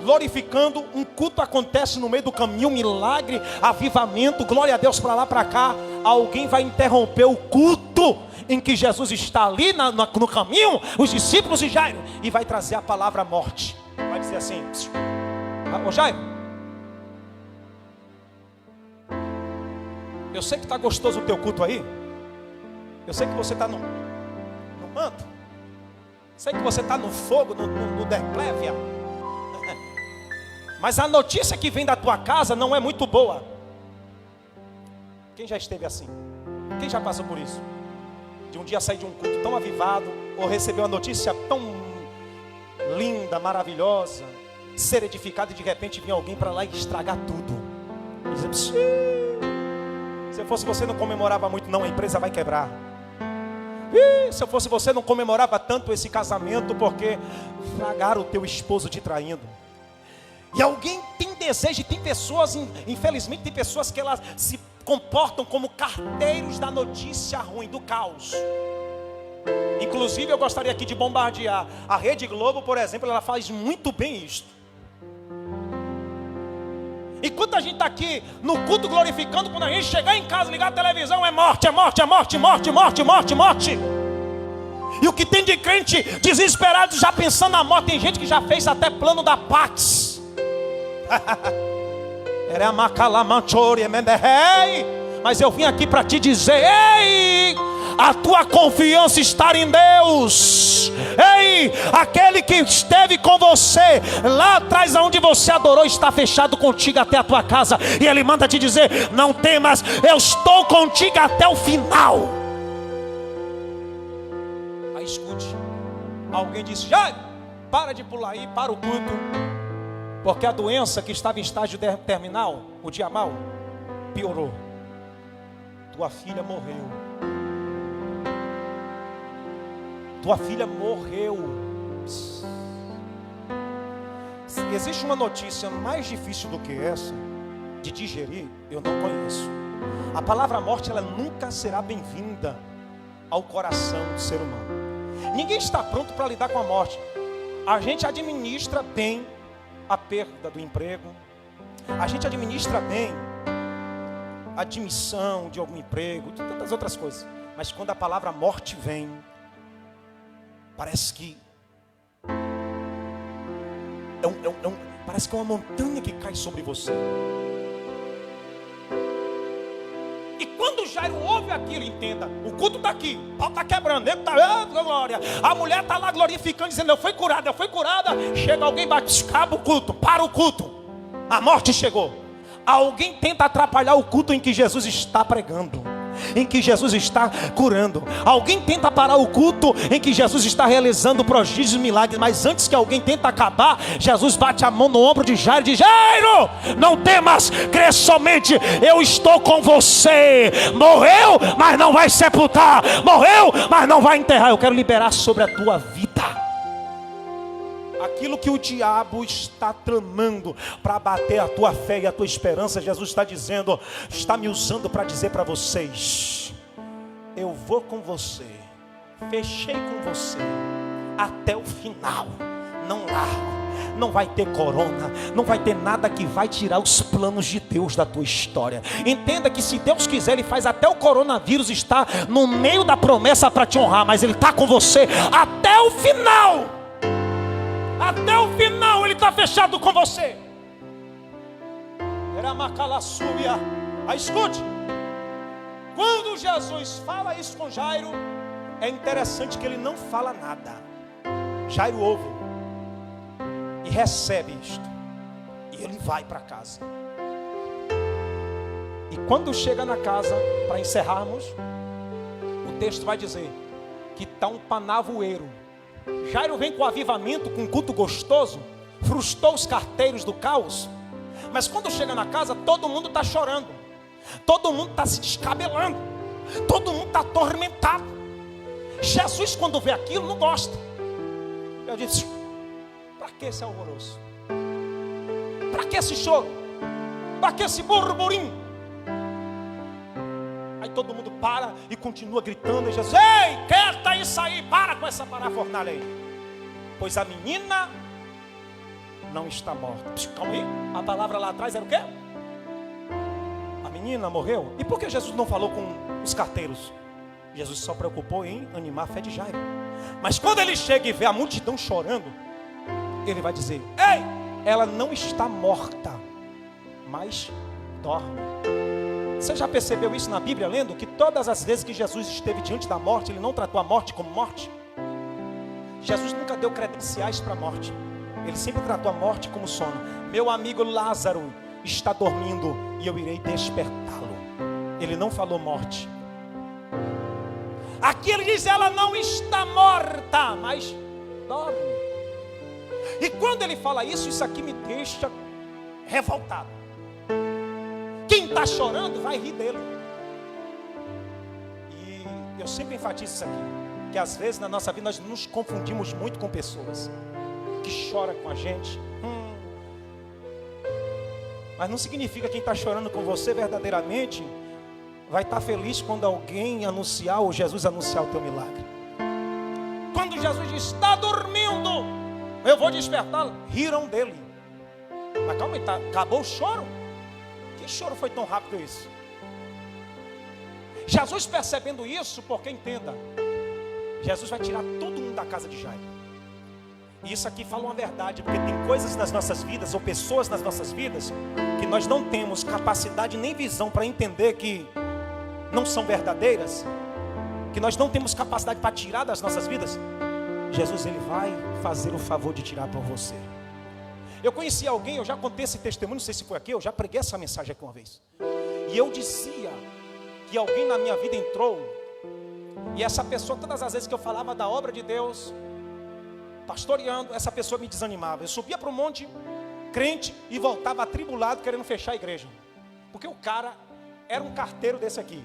glorificando, um culto acontece no meio do caminho, milagre, avivamento, glória a Deus para lá, para cá. Alguém vai interromper o culto em que Jesus está ali no caminho, os discípulos de Jairo, e vai trazer a palavra morte. Vai dizer assim: ô Jairo, eu sei que está gostoso o teu culto aí, Eu sei que você está no manto. Sei que você está no fogo, no Derclévia. Mas a notícia que vem da tua casa não é muito boa. Quem já esteve assim? Quem já passou por isso? De um dia sair de um culto tão avivado, ou receber uma notícia tão linda, maravilhosa, ser edificado, e de repente vir alguém para lá e estragar tudo. E dizer, se eu fosse você, não comemorava muito não, a empresa vai quebrar. Se eu fosse você, não comemorava tanto esse casamento, porque fragaram o teu esposo te traindo. E alguém tem desejo, e tem pessoas, infelizmente tem pessoas que elas se comportam como carteiros da notícia ruim, do caos. Inclusive eu gostaria aqui de bombardear a Rede Globo, por exemplo, ela faz muito bem isto. Enquanto a gente está aqui no culto glorificando, quando a gente chegar em casa, ligar a televisão, é morte, é morte, é morte, morte, morte, morte, morte. E o que tem de crente desesperado já pensando na morte, tem gente que já fez até plano da Pax. Mas eu vim aqui para te dizer, ei, a tua confiança está em Deus. Ei, aquele que esteve com você lá atrás, onde você adorou, está fechado contigo até a tua casa. E Ele manda te dizer, não temas, eu estou contigo até o final. Aí escute, alguém disse, já, para de pular aí, para o culto, porque a doença que estava em estágio terminal, o dia mal, piorou. Tua filha morreu. Tua filha morreu. Se existe uma notícia mais difícil do que essa de digerir, eu não conheço. A palavra morte, ela nunca será bem-vinda ao coração do ser humano. Ninguém está pronto para lidar com a morte. A gente administra bem a perda do emprego. A gente administra bem a admissão de algum emprego, de tantas outras coisas. Mas quando a palavra morte vem, parece que parece que é uma montanha que cai sobre você. E quando Jairo ouve aquilo, entenda, o culto está aqui, o pau está quebrando, ele está, glória. A mulher está lá glorificando, dizendo, eu fui curada, eu fui curada. Chega alguém, bate, acaba o culto, para o culto. A morte chegou. Alguém tenta atrapalhar o culto em que Jesus está pregando, em que Jesus está curando. Alguém tenta parar o culto em que Jesus está realizando prodígios e milagres. Mas antes que alguém tente acabar, Jesus bate a mão no ombro de Jairo e diz, Jairo, não temas, crê somente, eu estou com você. Morreu, mas não vai sepultar. Morreu, mas não vai enterrar. Eu quero liberar sobre a tua vida aquilo que o diabo está tramando para abater a tua fé e a tua esperança. Jesus está dizendo, está me usando para dizer para vocês, eu vou com você, fechei com você até o final, não largo. Não vai ter corona, não vai ter nada que vai tirar os planos de Deus da tua história. Entenda que se Deus quiser, Ele faz até o coronavírus estar no meio da promessa para te honrar, mas Ele está com você até o final. Até o final Ele está fechado com você. Era macalassúbia. Aí escute, quando Jesus fala isso com Jairo, é interessante que ele não fala nada. Jairo ouve e recebe isto, e ele vai para casa. E quando chega na casa, para encerrarmos, o texto vai dizer que está um panavoeiro. Jairo vem com avivamento, com um culto gostoso, frustrou os carteiros do caos. Mas quando chega na casa, todo mundo está chorando, todo mundo está se descabelando, todo mundo está atormentado. Jesus, quando vê aquilo, não gosta. Eu disse, para que esse alvoroço? Para que esse choro? Para que esse burburinho? Aí todo mundo para e continua gritando. E Jesus, ei, quieta isso aí, para com essa parafornalha aí. Pois a menina não está morta. Calma aí, a palavra lá atrás era o quê? A menina morreu. E por que Jesus não falou com os carteiros? Jesus só preocupou em animar a fé de Jairo. Mas quando ele chega e vê a multidão chorando, ele vai dizer, ei, ela não está morta, mas dorme. Você já percebeu isso na Bíblia, lendo? Que todas as vezes que Jesus esteve diante da morte, Ele não tratou a morte como morte. Jesus nunca deu credenciais para a morte. Ele sempre tratou a morte como sono. Meu amigo Lázaro está dormindo e eu irei despertá-lo. Ele não falou morte. Aqui ele diz, ela não está morta, mas dorme. E quando ele fala isso, isso aqui me deixa revoltado. Quem está chorando vai rir dele. E eu sempre enfatizo isso aqui, que às vezes na nossa vida nós nos confundimos muito com pessoas que choram com a gente. Mas não significa que quem está chorando com você verdadeiramente vai estar feliz quando alguém anunciar ou Jesus anunciar o teu milagre. Quando Jesus diz, está dormindo, eu vou despertá-lo, riram dele. Mas calma aí, acabou o choro? Que choro foi tão rápido isso? Jesus percebendo isso, porque entenda, Jesus vai tirar todo mundo da casa de Jairo. E isso aqui fala uma verdade, porque tem coisas nas nossas vidas, ou pessoas nas nossas vidas, que nós não temos capacidade nem visão para entender que não são verdadeiras, que nós não temos capacidade para tirar das nossas vidas. Jesus, Ele vai fazer o favor de tirar por você. Eu conheci alguém, eu já contei esse testemunho, não sei se foi aqui, eu já preguei essa mensagem aqui uma vez. E eu dizia que alguém na minha vida entrou, e essa pessoa, todas as vezes que eu falava da obra de Deus, pastoreando, essa pessoa me desanimava. Eu subia para o monte, crente, e voltava atribulado, querendo fechar a igreja. Porque o cara era um carteiro desse aqui.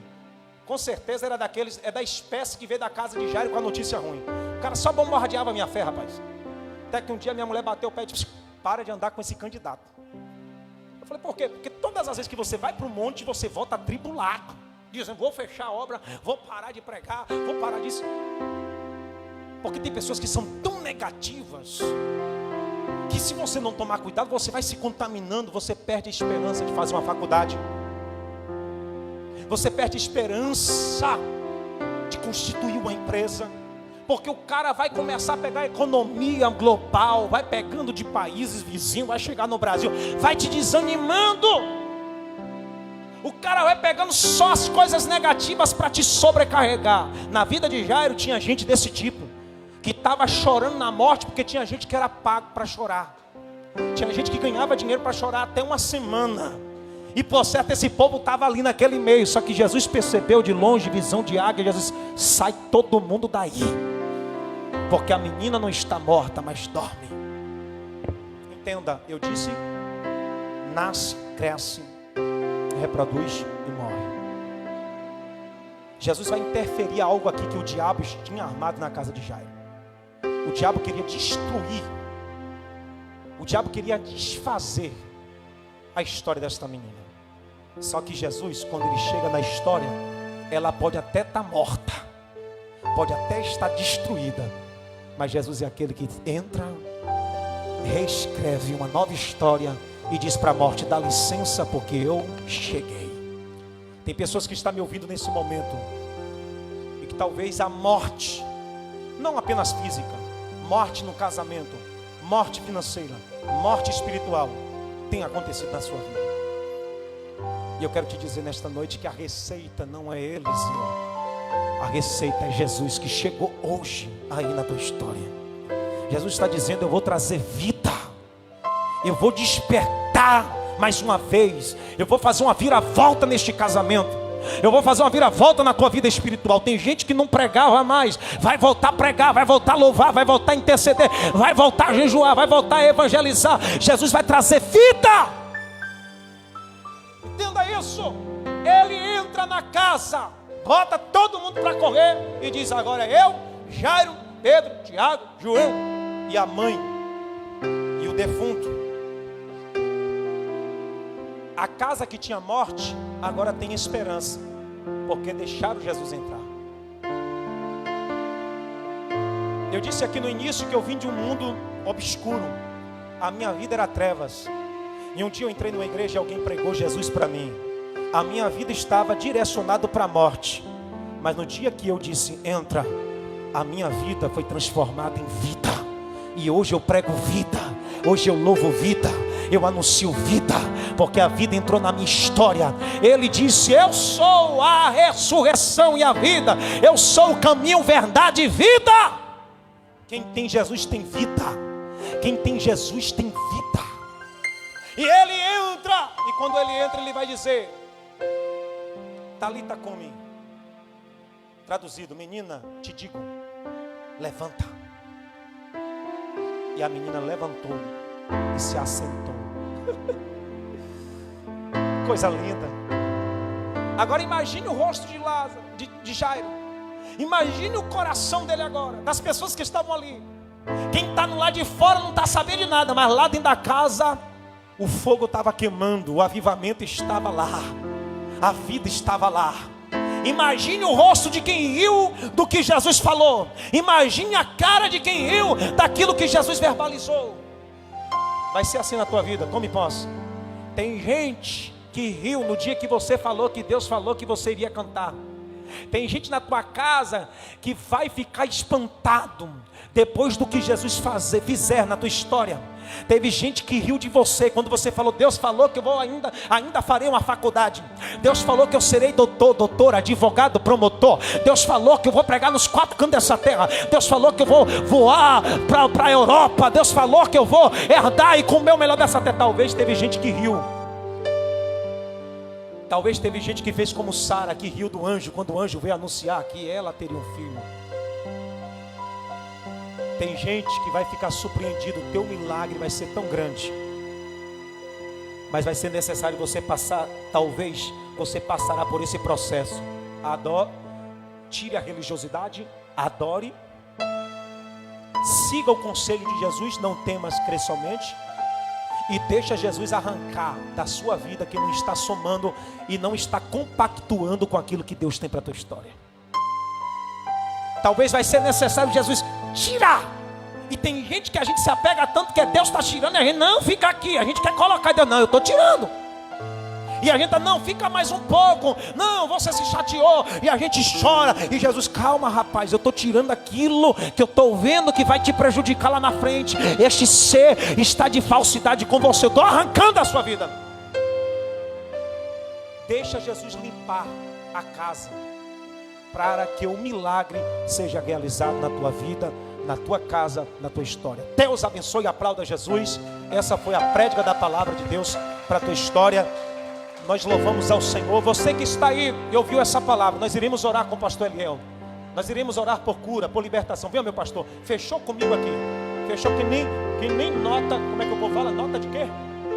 Com certeza era daqueles, da espécie que veio da casa de Jairo com a notícia ruim. O cara só bombardeava a minha fé, rapaz. Até que um dia minha mulher bateu o pé e disse, para de andar com esse candidato. Eu falei, por quê? Porque todas as vezes que você vai para o monte, você volta atribulado, dizendo, vou fechar a obra, vou parar de pregar, vou parar disso. Porque tem pessoas que são tão negativas, que se você não tomar cuidado, você vai se contaminando, você perde a esperança de fazer uma faculdade. Você perde a esperança de constituir uma empresa. Porque o cara vai começar a pegar a economia global, vai pegando de países vizinhos, vai chegar no Brasil, vai te desanimando. O cara vai pegando só as coisas negativas para te sobrecarregar. Na vida de Jairo tinha gente desse tipo, que estava chorando na morte, porque tinha gente que era pago para chorar. Tinha gente que ganhava dinheiro para chorar até uma semana. E por certo esse povo estava ali naquele meio. Só que Jesus percebeu de longe, visão de águia, Jesus, sai todo mundo daí, porque a menina não está morta, mas dorme. Entenda, eu disse, nasce, cresce, reproduz e morre. Jesus vai interferir algo aqui que o diabo tinha armado na casa de Jairo. O diabo queria destruir, o diabo queria desfazer a história desta menina. Só que Jesus, quando ele chega na história, ela pode até estar morta, pode até estar destruída, mas Jesus é aquele que entra, reescreve uma nova história e diz para a morte, dá licença porque eu cheguei. Tem pessoas que estão me ouvindo nesse momento e que talvez a morte, não apenas física, morte no casamento, morte financeira, morte espiritual, tenha acontecido na sua vida. E eu quero te dizer nesta noite que a receita não é eles, a receita é Jesus que chegou hoje aí na tua história. Jesus está dizendo, eu vou trazer vida, eu vou despertar mais uma vez, eu vou fazer uma viravolta neste casamento, eu vou fazer uma viravolta na tua vida espiritual. Tem gente que não pregava mais, vai voltar a pregar, vai voltar a louvar, vai voltar a interceder, vai voltar a jejuar, vai voltar a evangelizar. Jesus vai trazer vida. Entenda isso. Ele entra na casa, bota todo mundo para correr e diz, agora eu, Jairo, Pedro, Tiago, João e a mãe e o defunto. A casa que tinha morte agora tem esperança, porque deixaram Jesus entrar. Eu disse aqui no início que eu vim de um mundo obscuro, a minha vida era trevas. E um dia eu entrei numa igreja e alguém pregou Jesus para mim. A minha vida estava direcionada para a morte, mas no dia que eu disse entra, a minha vida foi transformada em vida. E hoje eu prego vida, hoje eu louvo vida, eu anuncio vida, porque a vida entrou na minha história. Ele disse: eu sou a ressurreição e a vida, eu sou o caminho, verdade e vida. Quem tem Jesus tem vida. Quem tem Jesus tem vida. E ele entra, e quando ele entra, ele vai dizer: Talita cumi. Traduzido: menina, te digo, levanta. E a menina levantou e se assentou. Coisa linda. Agora imagine o rosto de Lázaro, de Jairo. Imagine o coração dele agora, das pessoas que estavam ali. Quem está no lado de fora não está sabendo de nada, mas lá dentro da casa o fogo estava queimando, o avivamento estava lá, a vida estava lá. Imagine o rosto de quem riu do que Jesus falou. Imagine a cara de quem riu daquilo que Jesus verbalizou. Vai ser assim na tua vida, tome posse. Tem gente que riu no dia que você falou, que Deus falou que você iria cantar. Tem gente na tua casa que vai ficar espantado depois do que Jesus fizer na tua história. Teve gente que riu de você quando você falou: Deus falou que eu vou ainda farei uma faculdade. Deus falou que eu serei doutor, advogado, promotor. Deus falou que eu vou pregar nos 4 cantos dessa terra. Deus falou que eu vou voar para a Europa. Deus falou que eu vou herdar e comer o melhor dessa terra. Talvez teve gente que riu. Talvez teve gente que fez como Sara, que riu do anjo quando o anjo veio anunciar que ela teria um filho. Tem gente que vai ficar surpreendido. O teu milagre vai ser tão grande, mas vai ser necessário você passar. Talvez você passará por esse processo. Tire a religiosidade, adore, siga o conselho de Jesus, não temas, crê somente, e deixa Jesus arrancar da sua vida que não está somando e não está compactuando com aquilo que Deus tem para a tua história. Talvez vai ser necessário Jesus tirar. E tem gente que a gente se apega tanto que Deus está tirando, e a gente não fica aqui, a gente quer colocar Deus, não, eu estou tirando. E a gente não, fica mais um pouco, não, você se chateou, e a gente chora, e Jesus: calma rapaz, eu estou tirando aquilo que eu estou vendo que vai te prejudicar lá na frente. Este ser está de falsidade com você, eu estou arrancando a sua vida. Deixa Jesus limpar a casa, para que o milagre seja realizado na tua vida, na tua casa, na tua história. Deus abençoe e aplauda Jesus. Essa foi a prédica da palavra de Deus para a tua história. Nós louvamos ao Senhor. Você que está aí e ouviu essa palavra, nós iremos orar com o pastor Eliel. Nós iremos orar por cura, por libertação. Viu, meu pastor? Fechou comigo aqui. Fechou que nem nota. Como é que o povo fala? Nota de quê?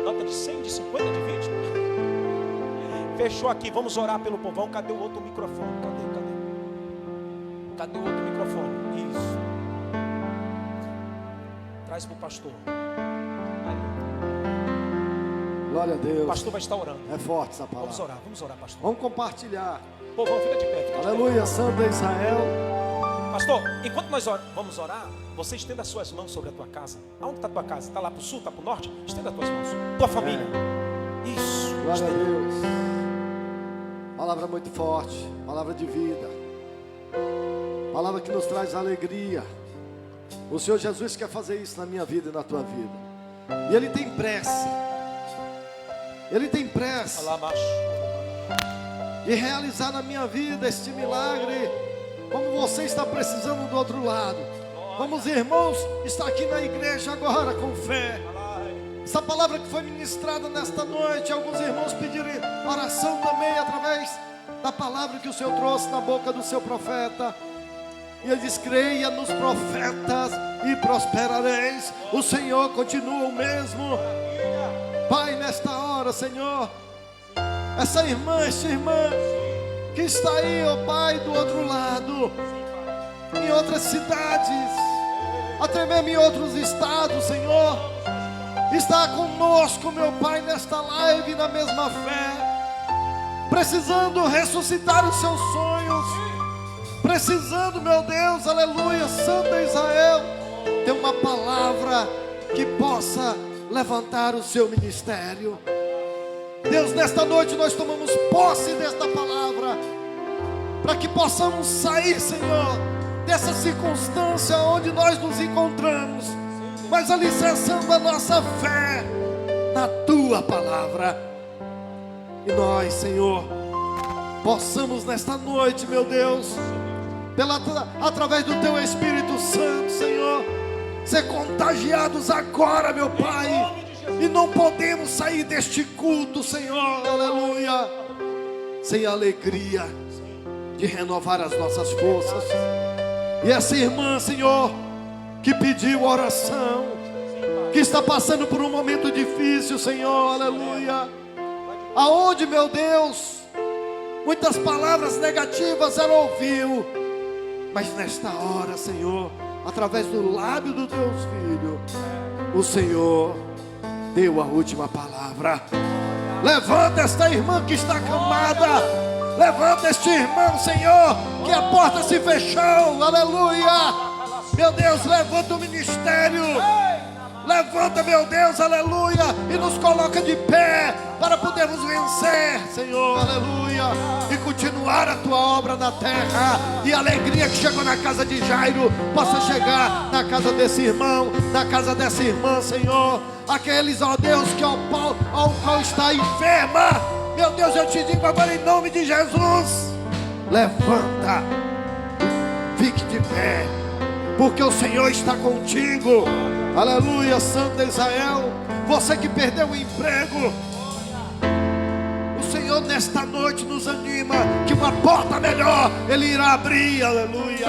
Nota de 100, de 50, de 20? Fechou aqui. Vamos orar pelo povão. Cadê o outro microfone? Cadê o outro microfone? Isso. Traz para o pastor. Glória a Deus. O pastor vai estar orando. É forte essa palavra. Vamos orar, pastor. Vamos compartilhar. Povão, fica de pé. Aleluia, Santo Israel. Pastor, enquanto nós vamos orar, você estenda as suas mãos sobre a tua casa. Aonde está a tua casa? Está lá para o sul, está para o norte? Estenda as tuas mãos. Tua família. Isso. Glória a Deus. Palavra muito forte. Palavra de vida. Palavra que nos traz alegria. O Senhor Jesus quer fazer isso na minha vida e na tua vida. E Ele tem pressa. Ele tem pressa de realizar na minha vida este milagre, como você está precisando do outro lado. Vamos, irmãos, está aqui na igreja agora com fé. Essa palavra que foi ministrada nesta noite, alguns irmãos pediram oração também através da palavra que o Senhor trouxe na boca do seu profeta. E ele diz: creia nos profetas e prosperareis. O Senhor continua o mesmo. Pai, nesta hora, Senhor, essa irmã, que está aí, ó Pai, do outro lado, em outras cidades, até mesmo em outros estados, Senhor, está conosco, meu Pai, nesta live, na mesma fé, precisando ressuscitar os seus sonhos, precisando, meu Deus, aleluia, Santo Israel, ter uma palavra que possa levantar o seu ministério. Deus, nesta noite nós tomamos posse desta palavra, para que possamos sair, Senhor, dessa circunstância onde nós nos encontramos, mas alicerçando a nossa fé na tua palavra. E nós, Senhor, possamos nesta noite, meu Deus, através do teu Espírito Santo, Senhor, ser contagiados agora, meu Pai. E não podemos sair deste culto, Senhor, aleluia, sem a alegria de renovar as nossas forças. E essa irmã, Senhor, que pediu oração, que está passando por um momento difícil, Senhor, aleluia, aonde, meu Deus, muitas palavras negativas ela ouviu, mas nesta hora, Senhor, através do lábio do teu filho, o Senhor deu a última palavra. Levanta esta irmã que está acamada, levanta este irmão, Senhor, que a porta se fechou, aleluia. Meu Deus, levanta o ministério, levanta, meu Deus, aleluia, e nos coloca de pé para podermos vencer, Senhor, aleluia, e continuar a tua obra na terra. E a alegria que chegou na casa de Jairo possa chegar na casa desse irmão, na casa dessa irmã, Senhor. Aqueles, ó Deus, que ao qual está enferma, meu Deus, eu te digo agora em nome de Jesus, levanta, fique de pé, porque o Senhor está contigo, aleluia. Santo Israel, você que perdeu o emprego, o Senhor nesta noite nos anima, que uma porta melhor Ele irá abrir, aleluia.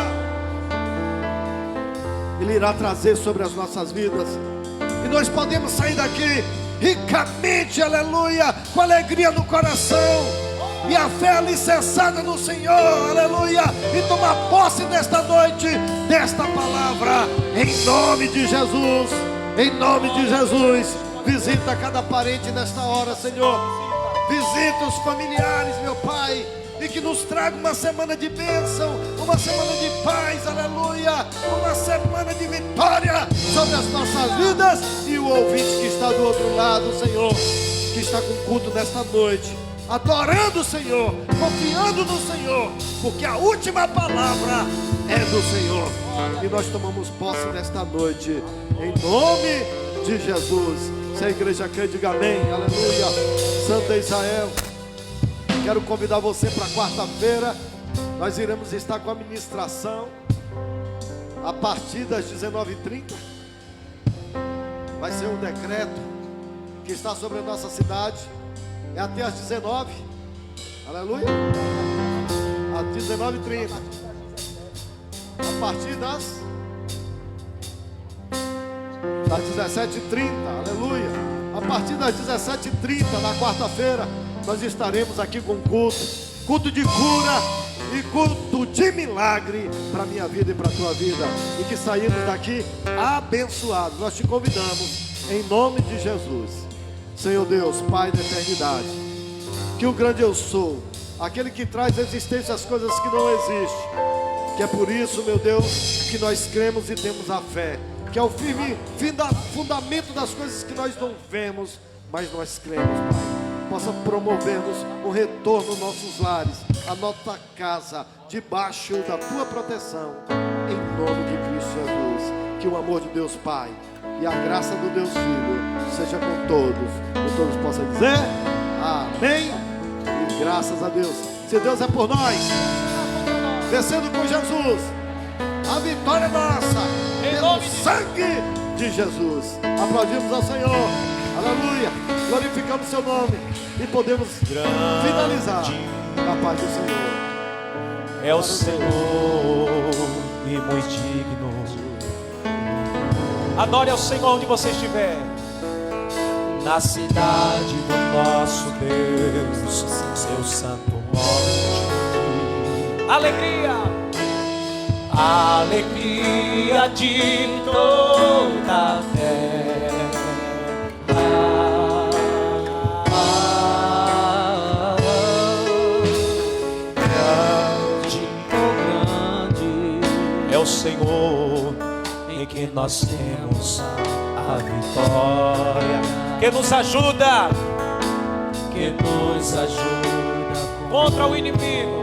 Ele irá trazer sobre as nossas vidas, e nós podemos sair daqui ricamente, aleluia, com alegria no coração, e a fé alicerçada no Senhor, aleluia, e tomar posse nesta noite desta palavra, em nome de Jesus, em nome de Jesus. Visita cada parente nesta hora, Senhor, visita os familiares, meu Pai, e que nos traga uma semana de bênção, uma semana de paz, aleluia, uma semana de vitória sobre as nossas vidas. E o ouvinte que está do outro lado, Senhor, que está com culto nesta noite, adorando o Senhor, confiando no Senhor, porque a última palavra é do Senhor. E nós tomamos posse nesta noite, em nome de Jesus. Se a igreja quer, diga amém, aleluia. Santo Israel, quero convidar você para quarta-feira. Nós iremos estar com a ministração a partir das 19h30. Vai ser um decreto que está sobre a nossa cidade. É até às 19h, aleluia, às 19h30, a partir das 17h30, aleluia, a partir das 17h30 na quarta-feira, nós estaremos aqui com culto de cura e culto de milagre para a minha vida e para a tua vida, e que saímos daqui abençoados. Nós te convidamos em nome de Jesus. Senhor Deus, Pai da eternidade, que o grande eu sou, aquele que traz à existência as coisas que não existem, que é por isso, meu Deus, que nós cremos e temos a fé, que é o fundamento das coisas que nós não vemos, mas nós cremos, Pai. Possa promover-nos o retorno aos nossos lares, a nossa casa, debaixo da tua proteção, em nome de Cristo Jesus. Que o amor de Deus Pai e a graça do Deus Filho seja com todos, e todos possam dizer amém e graças a Deus. Se Deus é por nós, descendo com Jesus, a vitória é nossa, pelo sangue de Jesus. Aplaudimos ao Senhor, aleluia, glorificamos seu nome, e podemos finalizar na paz do Senhor. É o Senhor e muito digno. Adore ao Senhor onde você estiver. Na cidade do nosso Deus, seu santo monte. Alegria, alegria de toda a terra. Grande é o Senhor em que nós temos a vitória, que nos ajuda contra o inimigo.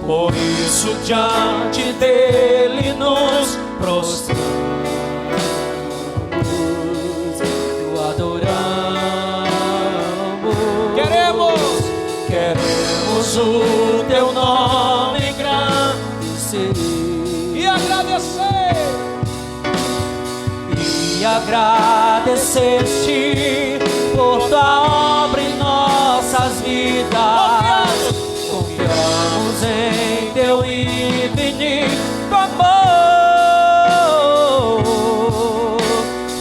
Por isso diante dele nos prostramos. E agradecer. E agradecer-te por tua obra em nossas vidas. Confiamos em teu infinito amor,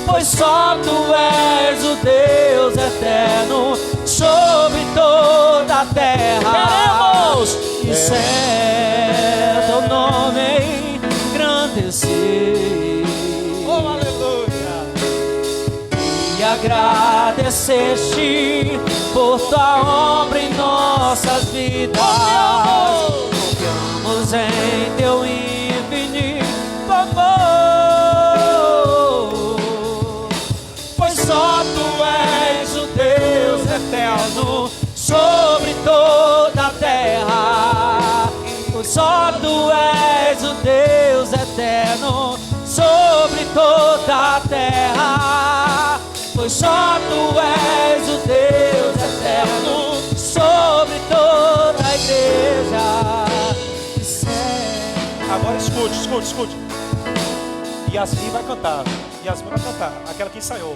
pois só tu és o Deus eterno sobre toda a terra. Queremos e ser teu nome engrandecer. Oh, aleluia. E agradecer-te por tua obra em nossas vidas. Confiamos em teu infinito amor, pois só tu és o Deus eterno sobre toda a terra. Pois só tu és o Deus eterno sobre toda a terra. Pois só tu és o Deus eterno sobre toda a igreja. Agora escute. Yasmin vai cantar. Yasmin vai cantar. Aquela que ensaiou.